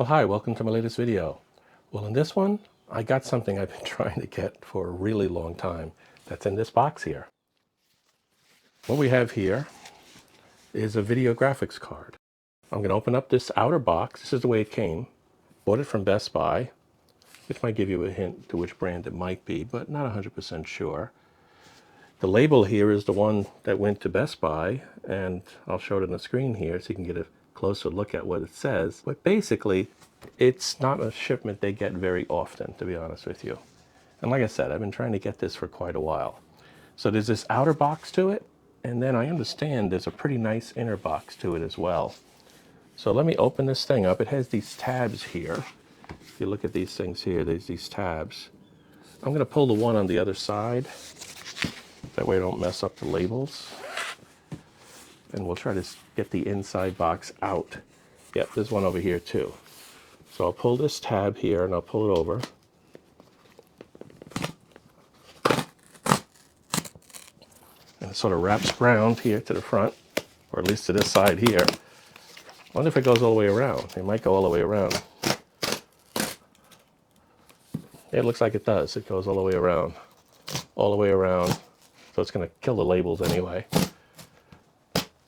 Well, hi, welcome to my latest video. Well, in this one, I got something I've been trying to get for a really long time that's in this box here. What we have here is a video graphics card. I'm going to open up this outer box. This is the way it came. Bought it from Best Buy, which might give you a hint to which brand it might be, but not 100% sure. The label here is the one that went to Best Buy, and I'll show it on the screen here so you can get a closer look at what it says. But basically, it's not a shipment they get very often, to be honest with you. And like I said, I've been trying to get this for quite a while. So there's this outer box to it, and then I understand there's a pretty nice inner box to it as well. So let me open this thing up. It has these tabs here. If you look at these things here, there's these tabs. I'm going to pull the one on the other side. That way I don't mess up the labels. And we'll try to get the inside box out. Yep, there's one over here too. So I'll pull this tab here and I'll pull it over. And it sort of wraps around here to the front, or at least to this side here. I wonder if it goes all the way around. It might go all the way around. It looks like it does. It goes all the way around. All the way around. So it's going to kill the labels anyway.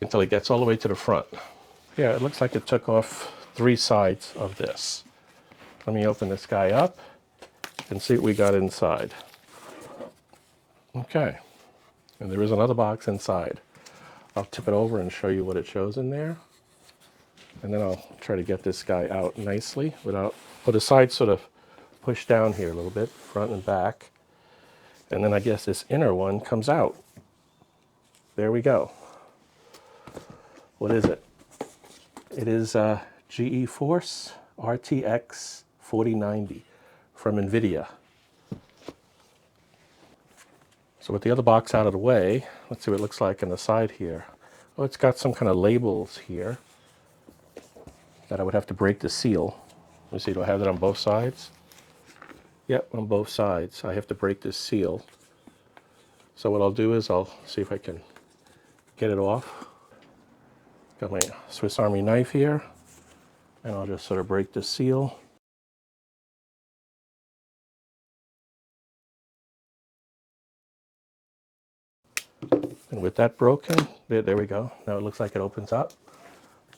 Until it gets all the way to the front. Yeah, it looks like it took off 3 sides of this. Let me open this guy up and see what we got inside. Okay, and there is another box inside. I'll tip it over and show you what it shows in there. And then I'll try to get this guy out nicely without, the sides sort of push down here a little bit, front and back. And then I guess this inner one comes out. There we go. What is it? It is a GeForce RTX 4090 from NVIDIA. So with the other box out of the way, let's see what it looks like on the side here. Oh, it's got some kind of labels here that I would have to break the seal. Let me see, do I have that on both sides? Yep, on both sides. I have to break this seal. So what I'll do is I'll see if I can get it off. Got my Swiss Army knife here, and I'll just sort of break the seal. And with that broken, there we go. Now it looks like it opens up.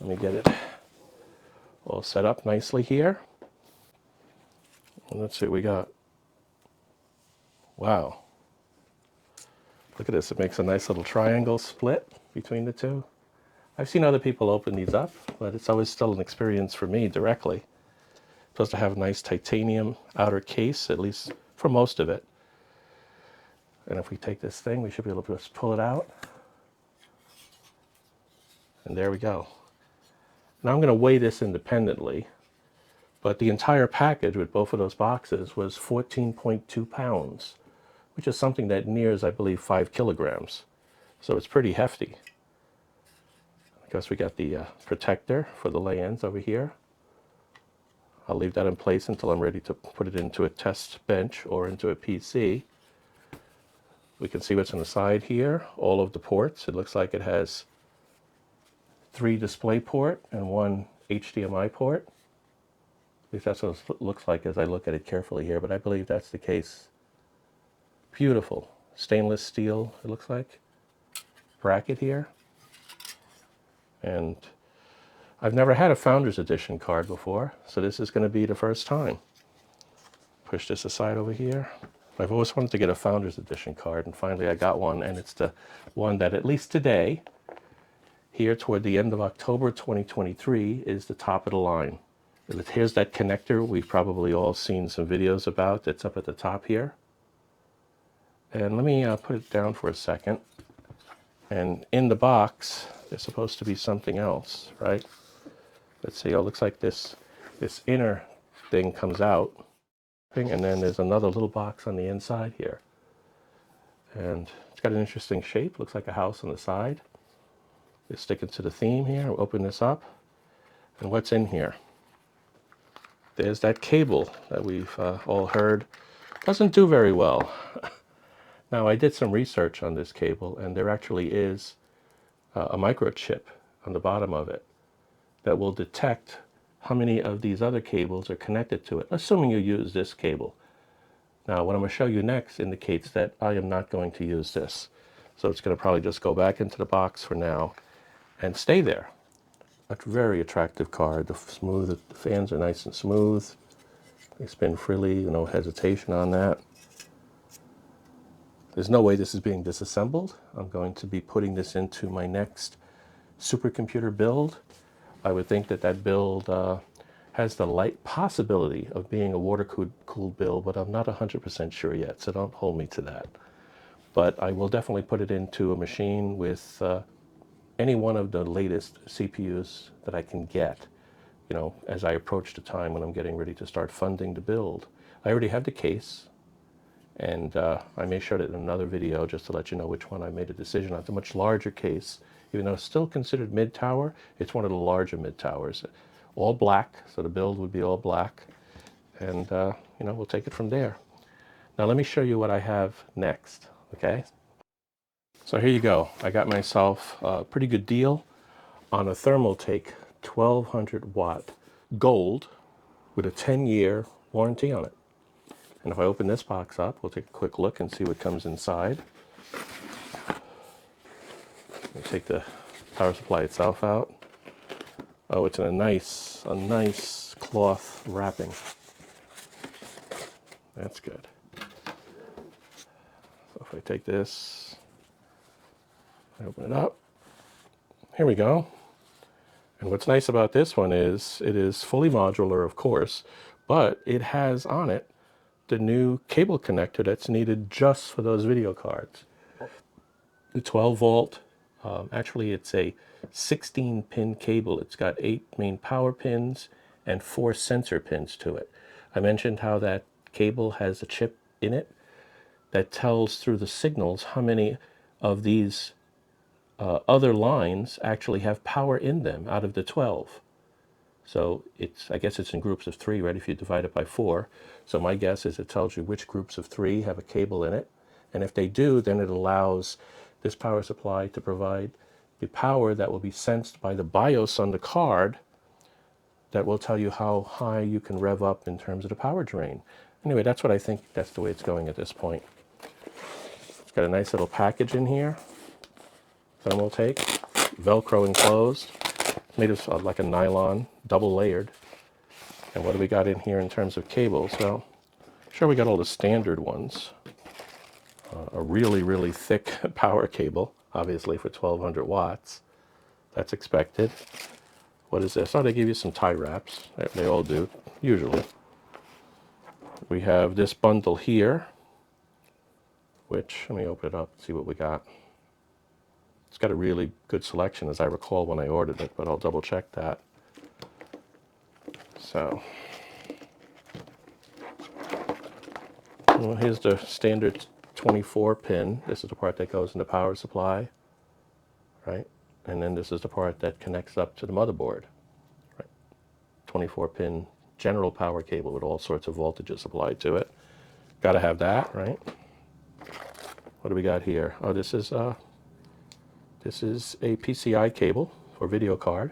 Let me get it all set up nicely here. And let's see what we got. Wow. Look at this, it makes a nice little triangle split between the two. I've seen other people open these up, but it's always still an experience for me directly. It's supposed to have a nice titanium outer case, at least for most of it. And if we take this thing, we should be able to just pull it out. And there we go. Now I'm going to weigh this independently, but the entire package with both of those boxes was 14.2 pounds, which is something that nears, I believe, 5 kilograms. So it's pretty hefty. I guess we got the protector for the lay-ins over here. I'll leave that in place until I'm ready to put it into a test bench or into a PC. We can see what's on the side here, all of the ports. It looks like it has 3 display port and 1 HDMI port. At least that's what it looks like as I look at it carefully here, but I believe that's the case. Beautiful. Stainless steel, it looks like. Bracket here. And I've never had a Founders Edition card before, so this is going to be the first time. Push this aside over here. I've always wanted to get a Founders Edition card, and finally I got one, and it's the one that, at least today, here toward the end of October 2023, is the top of the line. Here's that connector we've probably all seen some videos about that's up at the top here. And let me put it down for a second. And in the box, there's supposed to be something else, right? Let's see, oh, it looks like this inner thing comes out. And then there's another little box on the inside here. And it's got an interesting shape, looks like a house on the side. It's sticking to the theme here. We'll open this up. And what's in here? There's that cable that we've all heard doesn't do very well. Now, I did some research on this cable, and there actually is a microchip on the bottom of it that will detect how many of these other cables are connected to it, assuming you use this cable. Now, what I'm going to show you next indicates that I am not going to use this. So it's going to probably just go back into the box for now and stay there. A very attractive card. The fans are nice and smooth. They spin freely, no hesitation on that. There's no way this is being disassembled. I'm going to be putting this into my next supercomputer build. I would think that that build has the light possibility of being a water-cooled build, but I'm not 100% sure yet, so don't hold me to that. But I will definitely put it into a machine with any one of the latest CPUs that I can get, you know, as I approach the time when I'm getting ready to start funding the build. I already have the case, and I may show it in another video just to let you know which one I made a decision on. It's a much larger case. Even though it's still considered mid-tower, it's one of the larger mid-towers. All black, so the build would be all black. And, you know, we'll take it from there. Now let me show you what I have next, okay? So here you go. I got myself a pretty good deal on a Thermaltake 1200 watt gold with a 10-year warranty on it. And if I open this box up, we'll take a quick look and see what comes inside. Let me take the power supply itself out. Oh, it's in a nice cloth wrapping. That's good. So if I take this, I open it up. Here we go. And what's nice about this one is it is fully modular, of course, but it has on it the new cable connector that's needed just for those video cards. The 12 volt, actually it's a 16 pin cable. It's got 8 main power pins and 4 sensor pins to it. I mentioned how that cable has a chip in it that tells through the signals how many of these other lines actually have power in them out of the 12. So I guess it's in groups of 3, right, if you divide it by 4. So my guess is it tells you which groups of 3 have a cable in it. And if they do, then it allows this power supply to provide the power that will be sensed by the BIOS on the card that will tell you how high you can rev up in terms of the power drain. Anyway, that's what I think, that's the way it's going at this point. It's got a nice little package in here. Thermaltake, Velcro enclosed, made of like a nylon, double layered. And what do we got in here in terms of cables? Well, sure, we got all the standard ones. A really thick power cable, obviously for 1200 watts. That's expected. What is this? Oh, they give you some tie wraps. They all do, usually. We have this bundle here, which, let me open it up and see what we got. It's got a really good selection, as I recall when I ordered it, but I'll double check that. So, well, here's the standard 24 pin. This is the part that goes in the power supply, right? And then this is the part that connects up to the motherboard, right? 24 pin general power cable with all sorts of voltages applied to it. Got to have that, right? What do we got here? Oh, this is a PCI cable for video card.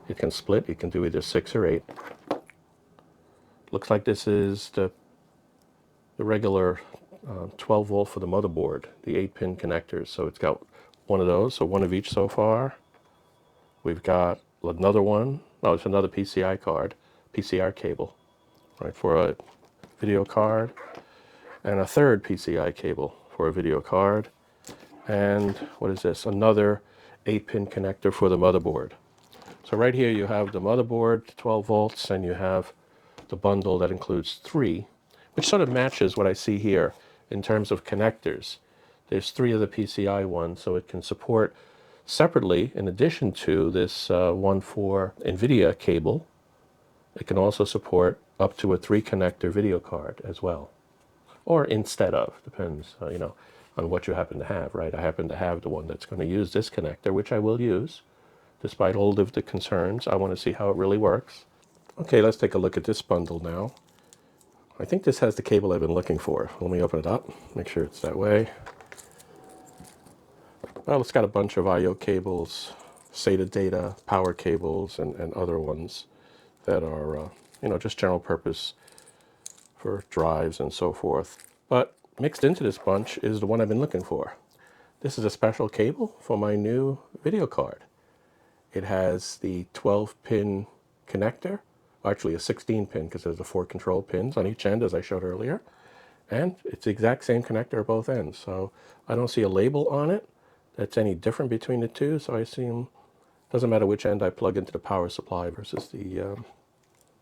It can split. You can do either 6 or 8. Looks like this is the regular 12 volt for the motherboard, the 8 pin connectors. So it's got one of those, so one of each so far. We've got another one. Oh, it's another PCI cable, right, for a video card, and a third PCI cable for a video card. And what is this? Another 8 pin connector for the motherboard. So right here you have the motherboard, 12 volts, and you have the bundle that includes 3, which sort of matches what I see here in terms of connectors. There's 3 of the PCI ones, so it can support separately, in addition to this one for NVIDIA cable, it can also support up to a 3 connector video card as well. Or instead of, depends, you know, on what you happen to have, right? I happen to have the one that's going to use this connector, which I will use. Despite all of the concerns, I want to see how it really works. Okay, let's take a look at this bundle now. I think this has the cable I've been looking for. Let me open it up, make sure it's that way. Well, it's got a bunch of I/O cables, SATA data, power cables, and other ones. that are, just general purpose for drives and so forth. But mixed into this bunch is the one I've been looking for. This is a special cable for my new video card. It has the 12-pin connector, well, actually a 16-pin because there's the 4 control pins on each end as I showed earlier. And it's the exact same connector at both ends. So I don't see a label on it that's any different between the two. So I assume it doesn't matter which end I plug into the power supply versus the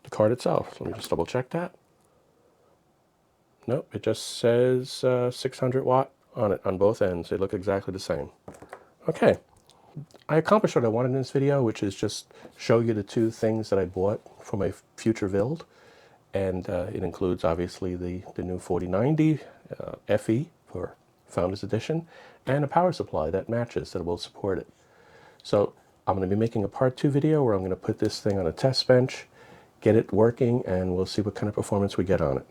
card itself. So let me just double check that. Nope, it just says 600 watt on it on both ends. They look exactly the same. Okay, I accomplished what I wanted in this video, which is just show you the two things that I bought for my future build. And it includes obviously the new 4090 FE for Founders Edition and a power supply that matches, that will support it. So I'm going to be making a part 2 video where I'm going to put this thing on a test bench, get it working, and we'll see what kind of performance we get on it.